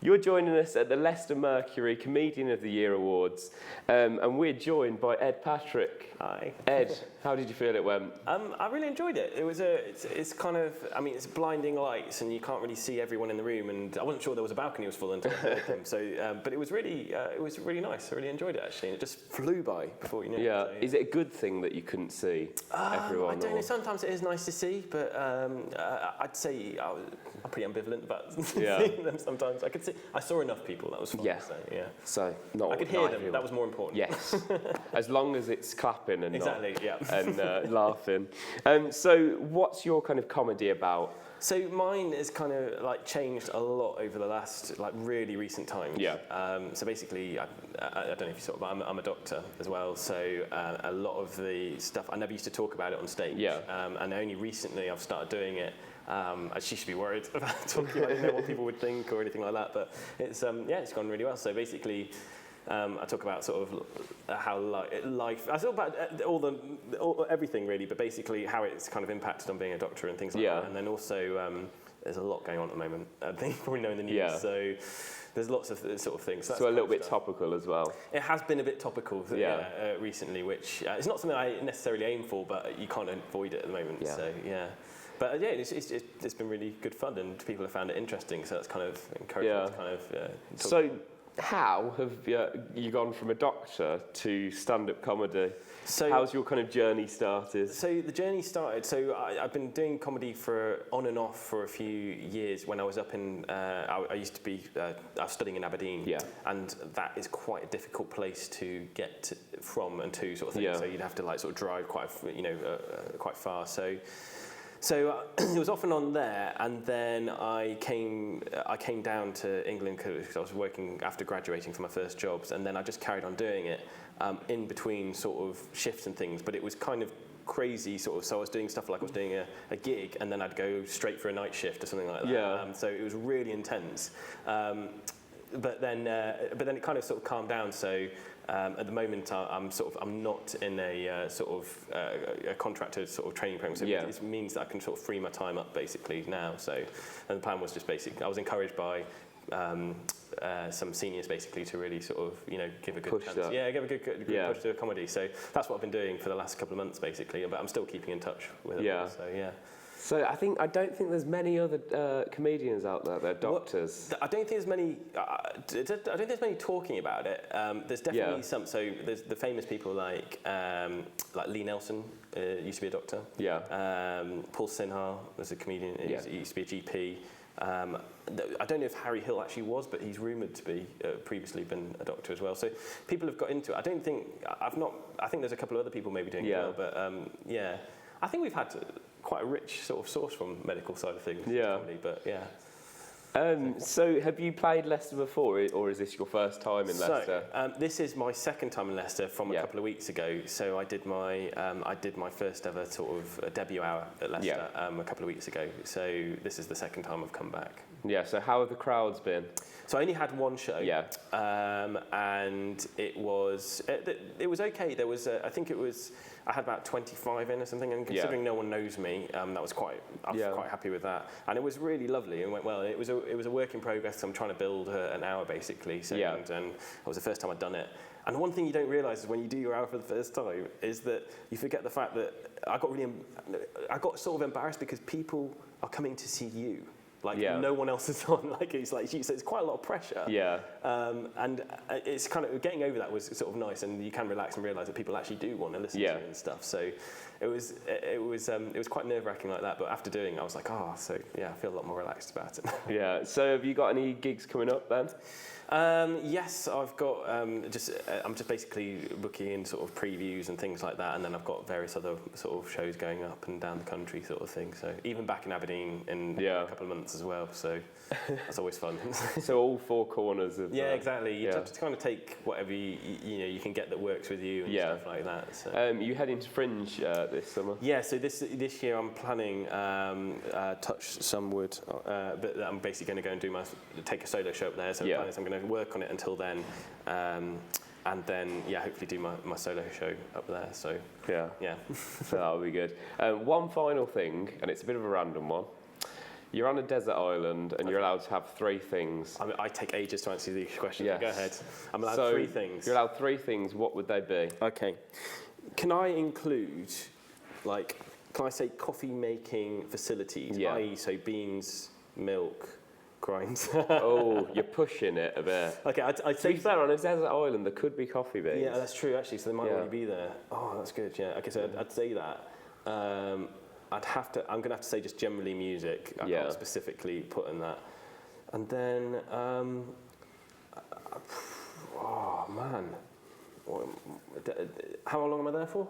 You're joining us at the Leicester Mercury Comedian of the Year Awards, and we're joined by Ed Patrick. Hi. Ed, how did you feel it went? I really enjoyed it. It's kind of, I mean, it's blinding lights and you can't really see everyone in the room, and I wasn't sure there was a balcony was full until I heard them. So, but it was really nice. I really enjoyed it actually, and it just flew by before you knew it. So, Is it a good thing that you couldn't see everyone? I don't know. Sometimes it is nice to see, but I'd say I'm pretty ambivalent about seeing them. Sometimes I saw enough people. That was fine. Yeah. So not. I could hear them. That was more important. Yes. As long as it's clapping and exactly. Not, and laughing. So what's your kind of comedy about? So mine is kind of like changed a lot over the last like really recent times. Yeah. So basically, I don't know if you saw it, but I'm a doctor as well. So a lot of the stuff I never used to talk about it on stage. Yeah. And only recently I've started doing it. I should be worried about talking about what people would think or anything like that. But it's it's gone really well. So basically, I talk about sort of how life. I talk about everything really, but basically how it's kind of impacted on being a doctor and things like that. And then also there's a lot going on at the moment. I think you probably know in the news. Yeah. So there's lots of sort of things. So a little bit topical as well. It has been a bit topical recently, which it's not something I necessarily aim for, but you can't avoid it at the moment. Yeah. So yeah. But it's been really good fun, and people have found it interesting. So that's kind of encouraging to kind of. So how have you gone from a doctor to stand-up comedy? So how's your kind of journey started? So the journey started. So I've been doing comedy on and off for a few years. When I was up in, I used to be, I was studying in Aberdeen. Yeah. And that is quite a difficult place to get from and to sort of thing. Yeah. So you'd have to like sort of drive quite far. So it was off and on there, and then I came down to England because I was working after graduating for my first jobs, and then I just carried on doing it in between sort of shifts and things. But it was kind of crazy sort of. So I was doing stuff like I was doing a gig, and then I'd go straight for a night shift or something like that. Yeah. So it was really intense. But then it kind of sort of calmed down. So. At the moment, I'm not in a a contracted sort of training program. So it means that I can sort of free my time up basically now. So, and the plan was just basically, I was encouraged by some seniors basically to really sort of give a good push chance. That. Yeah, give a good push to a comedy. So that's what I've been doing for the last couple of months basically. But I'm still keeping in touch with it. Yeah. So yeah. So I don't think there's many other comedians out there. They're doctors. I don't think there's many. I don't think there's many talking about it. There's definitely some. So there's the famous people like Lee Nelson used to be a doctor. Yeah. Paul Sinha was a comedian. He used to be a GP. I don't know if Harry Hill actually was, but he's rumoured to be previously been a doctor as well. So people have got into it. I think there's a couple of other people maybe doing it well, but I think we've had quite a rich sort of source from medical side of things. Yeah. Probably, but yeah. So have you played Leicester before, or is this your first time in Leicester? This is my second time in Leicester from a couple of weeks ago. So I did my first ever sort of debut hour at Leicester a couple of weeks ago. So this is the second time I've come back. Yeah. So how have the crowds been? So I only had one show. Yeah. And it was okay. There was I had about 25 in or something, and considering no one knows me, I was quite happy with that. And it was really lovely and went well. It was a work in progress. I'm trying to build an hour basically. So, and it was the first time I'd done it. And one thing you don't realise is when you do your hour for the first time is that you forget the fact that I got sort of embarrassed because people are coming to see you. Like no one else is on. Like it's like so it's quite a lot of pressure. Yeah. And it's kind of getting over that was sort of nice, and you can relax and realise that people actually do want to listen to you and stuff. So it was quite nerve-wracking like that. But after doing it, I was like, I feel a lot more relaxed about it. Yeah. So have you got any gigs coming up then? Yes, I've got I'm just basically booking in sort of previews and things like that, and then I've got various other sort of shows going up and down the country sort of thing. So even back in Aberdeen in a couple of months as well. So that's always fun. So all four corners of exactly. You have to kind of take whatever you can get that works with you and stuff like that. So. You heading to Fringe this summer? Yeah. So this year I'm planning Touch Some Wood, but I'm basically going to go and take a solo show up there. So I'm going to work on it until then, and then hopefully do my solo show up there. So yeah. So that'll be good. One final thing, and it's a bit of a random one. You're on a desert island and you're allowed to have 3 things. I take ages to answer these questions. Yes. Go ahead. I'm allowed 3 things. You're allowed 3 things. What would they be? Okay. Can I include, like, can I say coffee making facilities? Yeah. I.e., so beans, milk, grinds. Oh, you're pushing it a bit. Okay, I'd To say. be fair, on a desert island, there could be coffee beans. Yeah, that's true, actually, so they might Yeah. already be there. Oh, that's good, yeah. Okay, so I'd say that. I'm going to have to say just generally music. I can't specifically put in that. And then, oh, man. How long am I there for?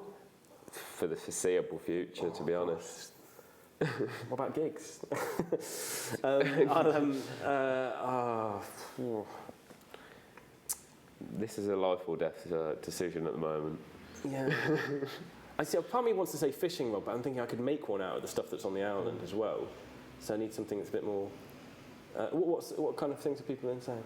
For the foreseeable future, to be honest. What about gigs? This is a life or death decision at the moment. Yeah. I see. Part of me wants to say fishing rod, but I'm thinking I could make one out of the stuff that's on the island as well. So I need something that's a bit more. What kind of things are people then saying?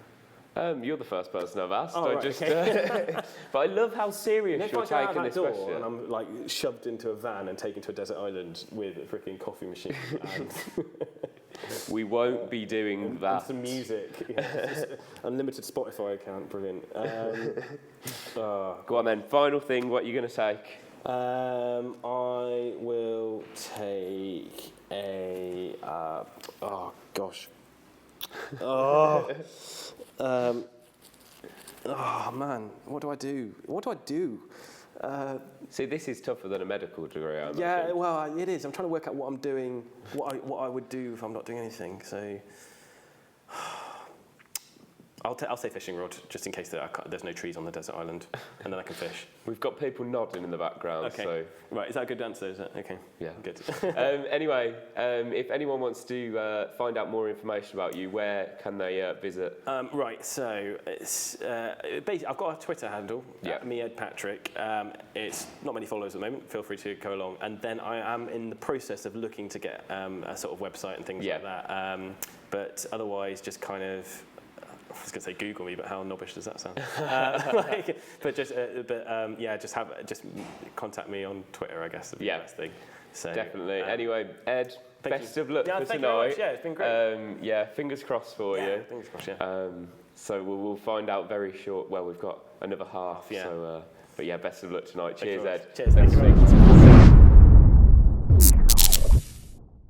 You're the first person I've asked. Oh, right, okay. But I love how serious If you're I go out taking that this door question. and I'm like shoved into a van and taken to a desert island with a freaking coffee machine and We won't be doing that. and some music, just unlimited Spotify account, brilliant. Go on then. Final thing. What are you going to take? I will take a. Oh gosh. Oh man, what do I do? See, this is tougher than a medical degree. I Yeah, imagine. well, it is. I'm trying to work out what I'm doing, what I would do if I'm not doing anything. So, I'll say fishing rod, just in case there's no trees on the desert island, and then I can fish. We've got people nodding in the background. Okay. So Right, is that a good answer? Is it? Okay. yeah, Good. Anyway, if anyone wants to find out more information about you, where can they visit? Right, so it's basically I've got a Twitter handle, @me@edpatrick. It's not many followers at the moment. Feel free to go along. And then I am in the process of looking to get a sort of website and things like that. But otherwise, just kind of. I was going to say Google me, but how knobbish does that sound? Just contact me on Twitter, I guess, would be the best thing. So, Definitely. Anyway, Ed, best of luck for thank tonight. you very much. Yeah, it's been great. Fingers crossed for you. Fingers crossed, yeah. So we'll find out very short. Well, we've got another half. Yeah. So, but yeah, best of luck tonight. Thank you Cheers, very Ed. much. Cheers, thanks very much.